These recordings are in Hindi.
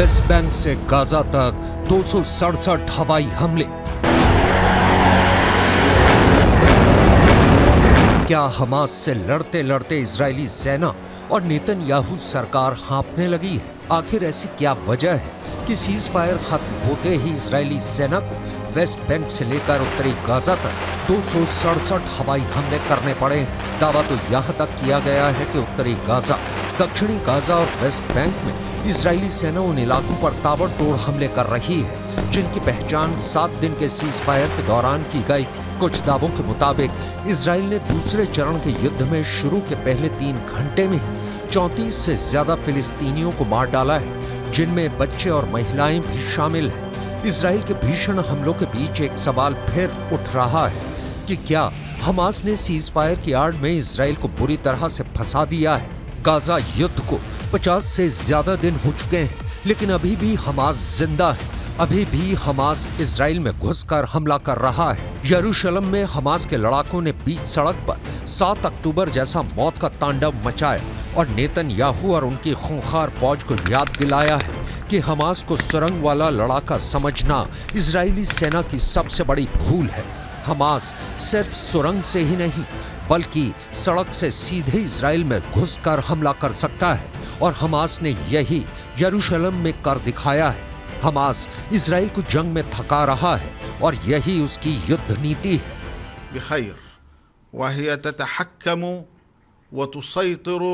वेस्ट बैंक से गाजा तक 267 हवाई हमले। क्या हमास से लड़ते लड़ते इजरायली सेना और नेतन्याहू सरकार हाँफने लगी है? आखिर ऐसी क्या वजह है कि सीज फायर खत्म होते ही इजरायली सेना को वेस्ट बैंक से लेकर उत्तरी गाजा तक 267 हवाई हमले करने पड़े हैं? दावा तो यहाँ तक किया गया है कि उत्तरी गाजा, दक्षिणी गाजा और वेस्ट बैंक में इजरायली सेना उन इलाकों पर ताबड़तोड़ हमले कर रही है जिनकी पहचान 7 दिन के सीज फायर के दौरान की गई थी। कुछ दावों के मुताबिक इजराइल ने दूसरे चरण के युद्ध में शुरू के पहले 3 घंटे में 34 से ज्यादा फिलिस्तीनियों को मार डाला है, जिनमें बच्चे और महिलाएं भी शामिल हैं। इजराइल के भीषण हमलों के बीच एक सवाल फिर उठ रहा है कि क्या हमास ने सीज फायर की आड़ में इजराइल को बुरी तरह से फंसा दिया है? गाजा युद्ध को 50 से ज्यादा दिन हो चुके हैं, लेकिन अभी भी हमास जिंदा है। अभी भी हमास इजराइल में घुसकर हमला कर रहा है। यरूशलेम में हमास के लड़ाकों ने बीच सड़क पर 7 अक्टूबर जैसा मौत का तांडव मचाया और नेतन्याहू और उनकी खूंखार फौज को याद दिलाया है कि हमास को सुरंग वाला लड़ाका समझना इजरायली सेना की सबसे बड़ी भूल है। हमास सिर्फ सुरंग से ही नहीं बल्कि सड़क से सीधे इजराइल में घुसकर हमला कर सकता है और हमास ने यही यरूशलेम में कर दिखाया है। हमास इजराइल को जंग में थका रहा है और यही उसकी युद्ध नीति है। बखैर वहिय ततहक्कमु व तुसैतिरु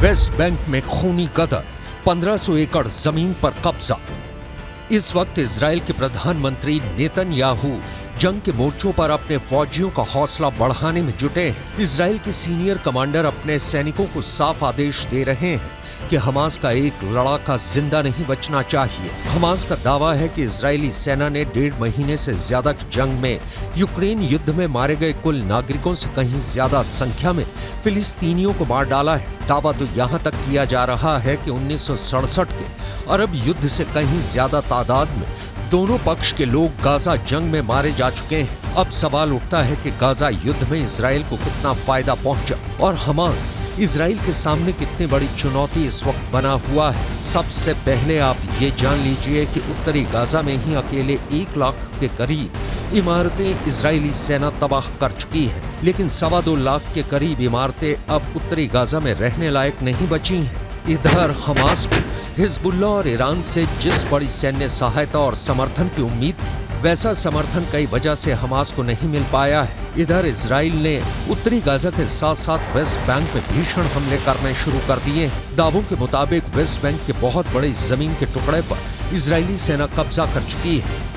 वेस्ट बैंक में खूनी गदर, 1500 एकड़ जमीन पर कब्जा। इस वक्त इजराइल के प्रधानमंत्री नेतन्याहू जंग के मोर्चों पर अपने फौजियों का हौसला बढ़ाने में जुटे हैं। इजराइल के सीनियर कमांडर अपने सैनिकों को साफ आदेश दे रहे हैं कि हमास का एक लड़ाका जिंदा नहीं बचना चाहिए। हमास का दावा है कि इजरायली सेना ने 1.5 महीने से ज्यादा की जंग में यूक्रेन युद्ध में मारे गए कुल नागरिकों से कहीं ज्यादा संख्या में फिलिस्तीनियों को मार डाला है। दावा तो यहाँ तक किया जा रहा है कि 1967 के अरब युद्ध से कहीं ज्यादा तादाद में दोनों पक्ष के लोग गाजा जंग में मारे जा चुके हैं। अब सवाल उठता है कि गाजा युद्ध में इजराइल को कितना फायदा पहुंचा और हमास इजराइल के सामने कितनी बड़ी चुनौती इस वक्त बना हुआ है। सबसे पहले आप ये जान लीजिए कि उत्तरी गाजा में ही अकेले 1 लाख के करीब इमारतें इजरायली सेना तबाह कर चुकी है, लेकिन 2.25 लाख के करीब इमारतें अब उत्तरी गाजा में रहने लायक नहीं बची हैं। इधर हमास को हिजबुल्लाह और ईरान से जिस बड़ी सैन्य सहायता और समर्थन की उम्मीद थी, वैसा समर्थन कई वजह से हमास को नहीं मिल पाया है। इधर इजराइल ने उत्तरी गाजा के साथ साथ वेस्ट बैंक में भीषण हमले करने शुरू कर दिए हैं। दावों के मुताबिक वेस्ट बैंक के बहुत बड़ी जमीन के टुकड़े पर इजरायली सेना कब्जा कर चुकी है।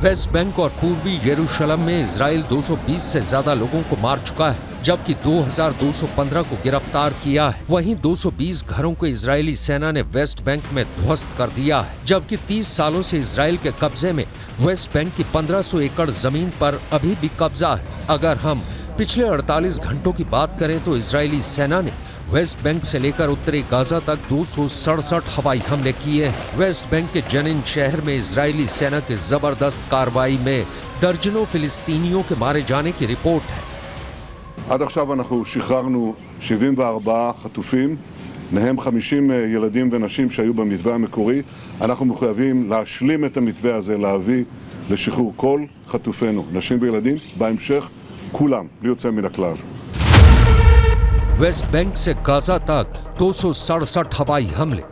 वेस्ट बैंक और पूर्वी यरूशलेम में इजराइल 220 से ज्यादा लोगों को मार चुका है, जबकि 2215 को गिरफ्तार किया है। वहीं 220 घरों को इजरायली सेना ने वेस्ट बैंक में ध्वस्त कर दिया है, जबकि 30 सालों से इजराइल के कब्जे में वेस्ट बैंक की 1500 एकड़ जमीन पर अभी भी कब्जा है। अगर हम पिछले 48 घंटों की बात करें तो इजरायली सेना ने वेस्ट बैंक से लेकर उत्तरी गाजा तक 267 हवाई हमले किए हैं। वेस्ट बैंक के जनिन शहर में इजरायली सेना की जबरदस्त कार्रवाई में दर्जनों फिलिस्तीनियों के मारे जाने की रिपोर्ट है। עד עכשיו אנחנו שחררנו 74 חטופים, מהם 50 ילדים ונשים שהיו במתווה המקורי. אנחנו מחויבים להשלים את המתווה הזה, להביא לשחרור כל חטופינו, נשים וילדים, בהמשך כולם, בלי יוצא מן הכלל. वेस्ट बैंक से गाजा तक 267 हवाई हमले।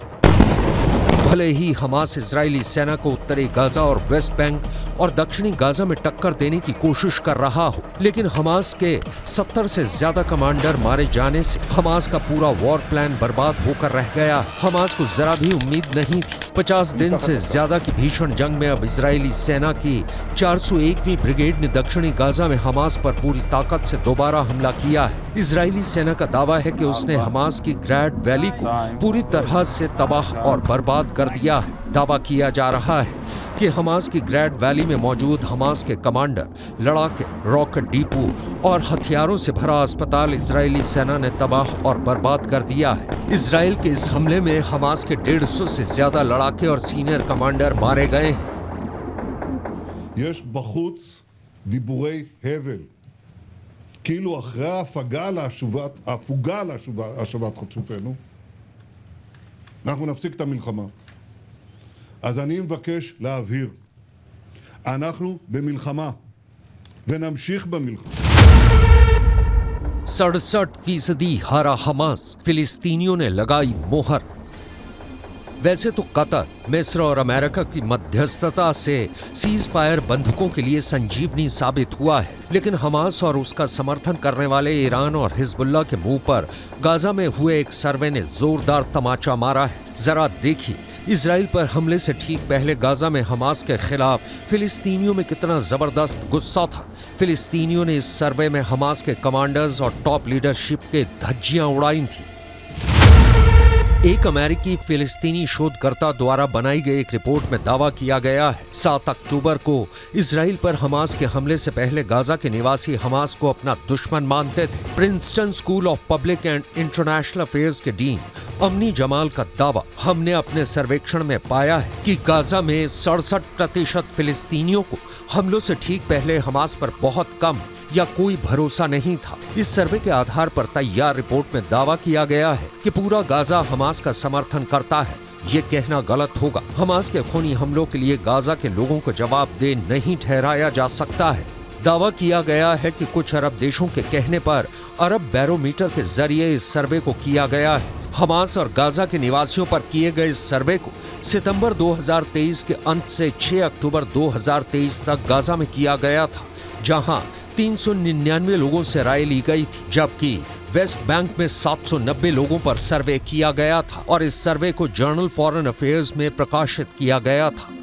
भले ही हमास इजरायली सेना को उत्तरी गाजा और वेस्ट बैंक और दक्षिणी गाजा में टक्कर देने की कोशिश कर रहा हो, लेकिन हमास के 70 से ज्यादा कमांडर मारे जाने से हमास का पूरा वॉर प्लान बर्बाद होकर रह गया। हमास को जरा भी उम्मीद नहीं थी। 50 दिन से ज्यादा की भीषण जंग में अब इजरायली सेना की 401वीं ब्रिगेड ने दक्षिणी गाजा में हमास पर पूरी ताकत से दोबारा हमला किया है। इजरायली सेना का दावा है कि उसने हमास की ग्रैड वैली को पूरी तरह से तबाह और बर्बाद कर दिया है। दावा किया जा रहा है कि हमास की ग्रैड वैली में मौजूद हमास के कमांडर, लड़ाके, रॉकेट डिपो और हथियारों से भरा अस्पताल इजरायली सेना ने तबाह और बर्बाद कर दिया है। इजराइल के इस हमले में हमास के 150 से ज्यादा लड़ाके और सीनियर कमांडर मारे गए हैं। יש בחוץ דיבורי הבל, כאילו אחרי ההפוגה להשבת חטופינו, אנחנו נפסיק את המלחמה. אז אני מבקש להבהיר, אנחנו במלחמה, ונמשיך במלחמה. 67% हारा हमास, फिलिस्तीनियों ने लगाई मोहर। वैसे तो कतर, मिस्र और अमेरिका की मध्यस्थता से सीज फायर बंधकों के लिए संजीवनी साबित हुआ है, लेकिन हमास और उसका समर्थन करने वाले ईरान और हिजबुल्लाह के मुंह पर गाजा में हुए एक सर्वे ने जोरदार तमाचा मारा है। जरा देखिए, इजराइल पर हमले से ठीक पहले गाजा में हमास के खिलाफ फिलिस्तीनियों में कितना जबरदस्त गुस्सा था। फिलिस्तीनियों ने इस सर्वे में हमास के कमांडर्स और टॉप लीडरशिप के धज्जियां उड़ाई थी। एक अमेरिकी फिलिस्तीनी शोधकर्ता द्वारा बनाई गई एक रिपोर्ट में दावा किया गया है 7 अक्टूबर को इजराइल पर हमास के हमले से पहले गाजा के निवासी हमास को अपना दुश्मन मानते थे। Princeton school of public and international affairs के डीन अमनी जमाल का दावा, हमने अपने सर्वेक्षण में पाया है कि गाजा में 67% फिलिस्तीनियों को हमलों से ठीक पहले हमास पर बहुत कम या कोई भरोसा नहीं था। इस सर्वे के आधार पर तैयार रिपोर्ट में दावा किया गया है कि पूरा गाजा हमास का समर्थन करता है। ये कहना गलत होगा। हमास के खूनी हमलों के लिए गाजा के लोगों को जवाबदेह नहीं ठहराया जा सकता है। दावा किया गया है कि कुछ अरब देशों के कहने पर अरब बैरोमीटर के जरिए इस सर्वे को किया गया है। हमास और गाजा के निवासियों पर किए गए इस सर्वे को सितंबर 2023 के अंत से 6 अक्टूबर 2023 तक गाजा में किया गया था, जहां 399 लोगों से राय ली गई थी, जबकि वेस्ट बैंक में 790 लोगों पर सर्वे किया गया था और इस सर्वे को जर्नल फॉरेन अफेयर्स में प्रकाशित किया गया था।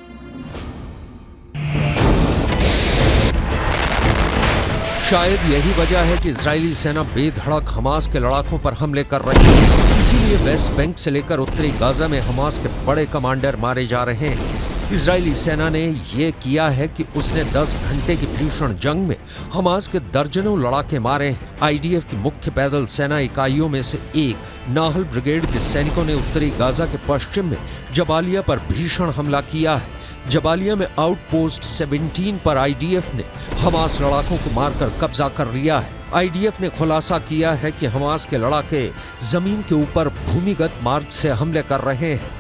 शायद यही वजह है कि इजरायली सेना बेधड़क हमास के लड़ाकों पर हमले कर रही है। इसीलिए वेस्ट बैंक से लेकर उत्तरी गाजा में हमास के बड़े कमांडर मारे जा रहे हैं। इजरायली सेना ने यह किया है कि उसने 10 घंटे की भीषण जंग में हमास के दर्जनों लड़ाके मारे हैं। आईडीएफ की मुख्य पैदल सेना इकाइयों में से एक नाहल ब्रिगेड के सैनिकों ने उत्तरी गाजा के पश्चिम में जबालिया पर भीषण हमला किया है। जबालिया में आउटपोस्ट 17 पर आईडीएफ ने हमास लड़ाकों को मारकर कब्जा कर लिया है। आईडीएफ ने खुलासा किया है कि हमास के लड़ाके जमीन के ऊपर भूमिगत मार्ग से हमले कर रहे हैं।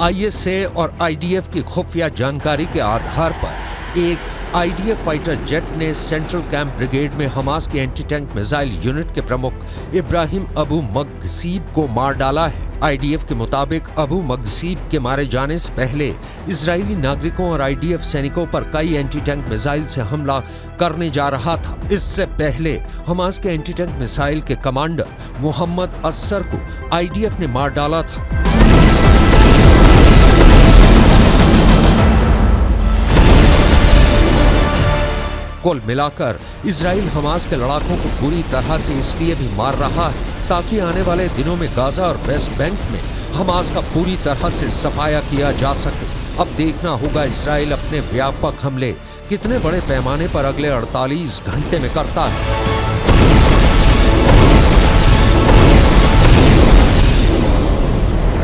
आईएसए और आईडीएफ की खुफिया जानकारी के आधार पर एक आईडीएफ फाइटर जेट ने सेंट्रल कैंप ब्रिगेड में हमास के एंटी टैंक मिसाइल यूनिट के प्रमुख इब्राहिम अबू मगसीब को मार डाला है। आईडीएफ के मुताबिक अबू मगसीब के मारे जाने से पहले इजरायली नागरिकों और आईडीएफ सैनिकों पर कई एंटी टैंक मिसाइल से हमला करने जा रहा था। इससे पहले हमास के एंटी टैंक मिसाइल के कमांडर मोहम्मद असर को आईडीएफ ने मार डाला था। कुल मिलाकर इजराइल हमास के लड़ाकों को बुरी तरह से इसलिए भी मार रहा है ताकि आने वाले दिनों में गाजा और वेस्ट बैंक में हमास का पूरी तरह से सफाया किया जा सके। अब देखना होगा इजराइल अपने व्यापक हमले कितने बड़े पैमाने पर अगले 48 घंटे में करता है।